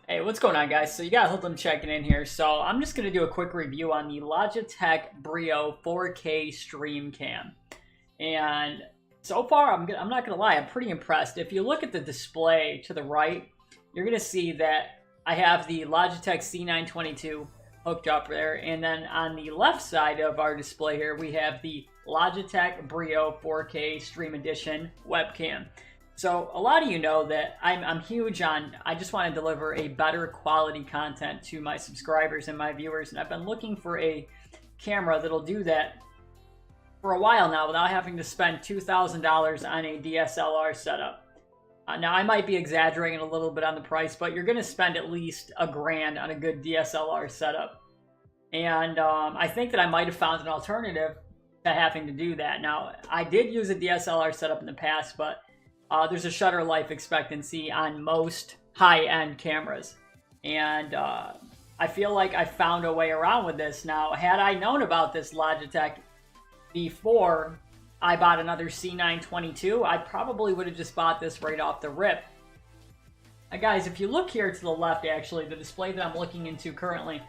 Hey, what's going on, guys? So you got Hoodlum checking in here. So I'm just going to do a quick review on the Logitech Brio 4K Stream Cam. And so far, I'm not going to lie, I'm pretty impressed. If you look at the display to the right, you're going to see that I have the Logitech C922 hooked up there. And then on the left side of our display here, we have the Logitech Brio 4K Stream Edition webcam. So a lot of you know that I'm huge on, I just want to deliver a better quality content to my subscribers and my viewers. And I've been looking for a camera that'll do that for a while now without having to spend $2,000 on a DSLR setup. Now I might be exaggerating a little bit on the price, but you're going to spend at least $1,000 on a good DSLR setup. And I think that I might have found an alternative to having to do that. Now I did use a DSLR setup in the past, but there's a shutter life expectancy on most high-end cameras. And I feel like I found a way around with this. Now, had I known about this Logitech before I bought another C922, I probably would have just bought this right off the rip. Now, guys, if you look here to the left, actually, the display that I'm looking into currently,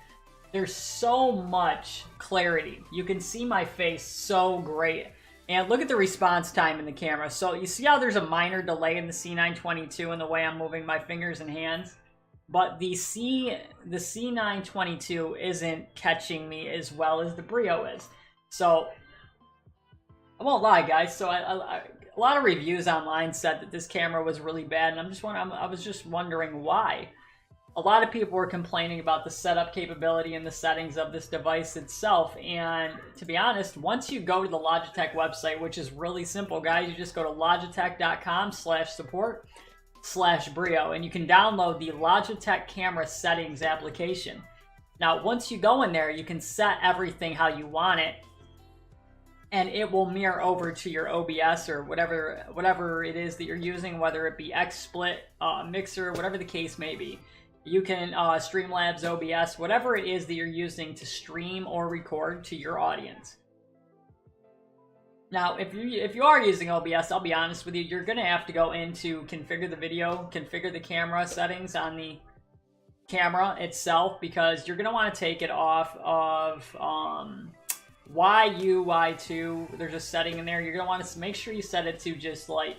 there's so much clarity. You can see my face so great. And look at the response time in the camera. So you see how there's a minor delay in the C922 in the way I'm moving my fingers and hands? But the C922 isn't catching me as well as the Brio is. So I won't lie, guys. So a lot of reviews online said that this camera was really bad, and I was just wondering why. A lot of people were complaining about the setup capability and the settings of this device itself. And to be honest, once you go to the Logitech website, which is really simple, guys, you just go to logitech.com/support/Brio, and you can download the Logitech camera settings application. Now, once you go in there, you can set everything how you want it, and it will mirror over to your OBS or whatever it is that you're using, whether it be XSplit, Mixer, whatever the case may be. You can Streamlabs, OBS, whatever it is that you're using to stream or record to your audience. Now, if you are using OBS, I'll be honest with you, you're going to have to go into configure the video, configure the camera settings on the camera itself, because you're going to want to take it off of YU2. There's a setting in there. You're going to want to make sure you set it to just like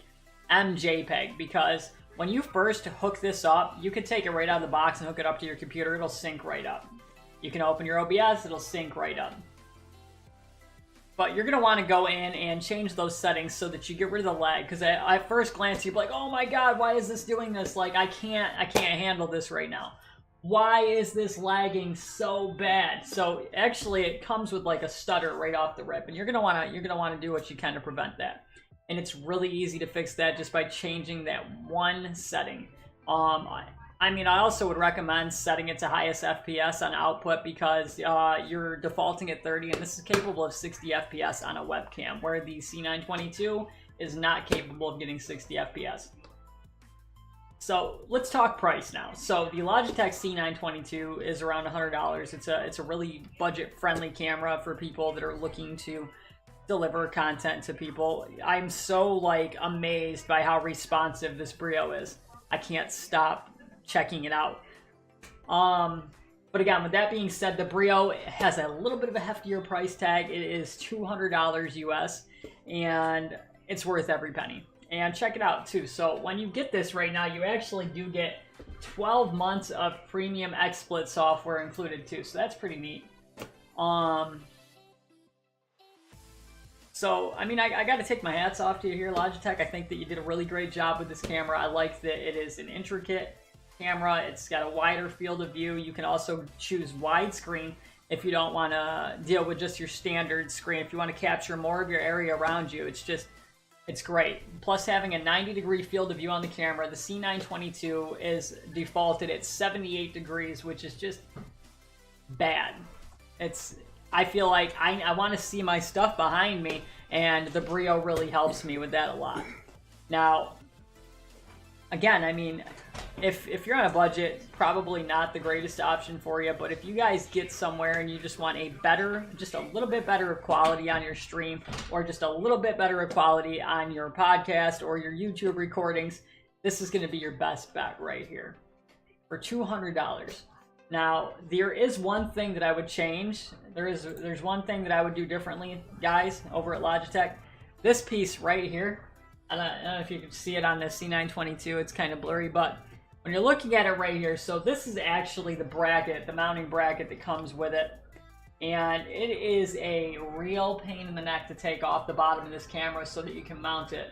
MJPEG, because when you first hook this up, you can take it right out of the box and hook it up to your computer. It'll sync right up. You can open your OBS, it'll sync right up. But you're going to want to go in and change those settings so that you get rid of the lag. Because at first glance, you'd be like, oh my god, why is this doing this? Like, I can't handle this right now. Why is this lagging so bad? So actually, it comes with like a stutter right off the rip. And you're going to want to do what you can to prevent that. And it's really easy to fix that just by changing that one setting. I mean, I also would recommend setting it to highest FPS on output, because you're defaulting at 30, and this is capable of 60 FPS on a webcam, where the C922 is not capable of getting 60 FPS. So let's talk price now. So the Logitech C922 is around $100. It's a really budget-friendly camera for people that are looking to deliver content to people. I'm so like amazed by how responsive this Brio is. I can't stop checking it out. But again, with that being said, the Brio has a little bit of a heftier price tag. It is $200 US, and it's worth every penny. And check it out too. So when you get this right now, you actually do get 12 months of premium XSplit software included too. So that's pretty neat. So, I mean, I got to take my hats off to you here, Logitech. I think that you did a really great job with this camera. I like that it is an intricate camera. It's got a wider field of view. You can also choose widescreen if you don't want to deal with just your standard screen. If you want to capture more of your area around you, it's great. Plus, having a 90-degree field of view on the camera, the C922 is defaulted at 78 degrees, which is just bad. I feel like I want to see my stuff behind me, and the Brio really helps me with that a lot. Now, again, I mean, if you're on a budget, probably not the greatest option for you, but if you guys get somewhere and you just want just a little bit better quality on your stream, or just a little bit better quality on your podcast or your YouTube recordings, this is going to be your best bet right here. for $200. Now, there is one thing that I would change. There's one thing that I would do differently, guys, over at Logitech. This piece right here, I don't know if you can see it on the C922, it's kind of blurry, but when you're looking at it right here, so this is actually the bracket, the mounting bracket that comes with it. And it is a real pain in the neck to take off the bottom of this camera so that you can mount it.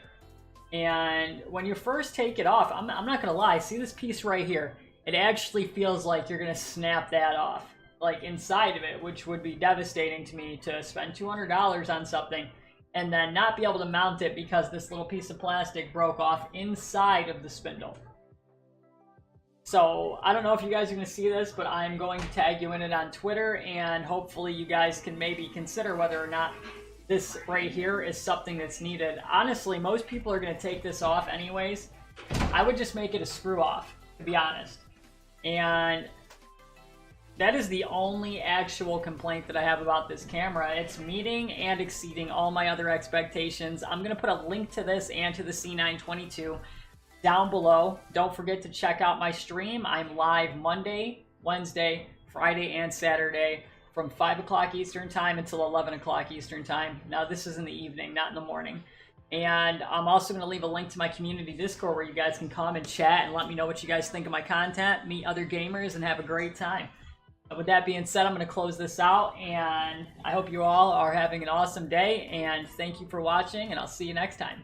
And when you first take it off, I'm not gonna lie, see this piece right here? It actually feels like you're gonna snap that off, like inside of it, which would be devastating to me to spend $200 on something and then not be able to mount it because this little piece of plastic broke off inside of the spindle. So I don't know if you guys are gonna see this, but I'm going to tag you in it on Twitter, and hopefully you guys can maybe consider whether or not this right here is something that's needed. Honestly, most people are gonna take this off anyways. I would just make it a screw off, to be honest. And that is the only actual complaint that I have about this camera. It's meeting and exceeding all my other expectations. I'm going to put a link to this and to the C922 down below. Don't forget to check out my stream. I'm live Monday, Wednesday, Friday, and Saturday from 5 o'clock Eastern Time until 11 o'clock Eastern Time. Now, this is in the evening, not in the morning. And I'm also going to leave a link to my community Discord where you guys can come and chat and let me know what you guys think of my content, meet other gamers, and have a great time. With that being said, I'm going to close this out, and I hope you all are having an awesome day, and thank you for watching, and I'll see you next time.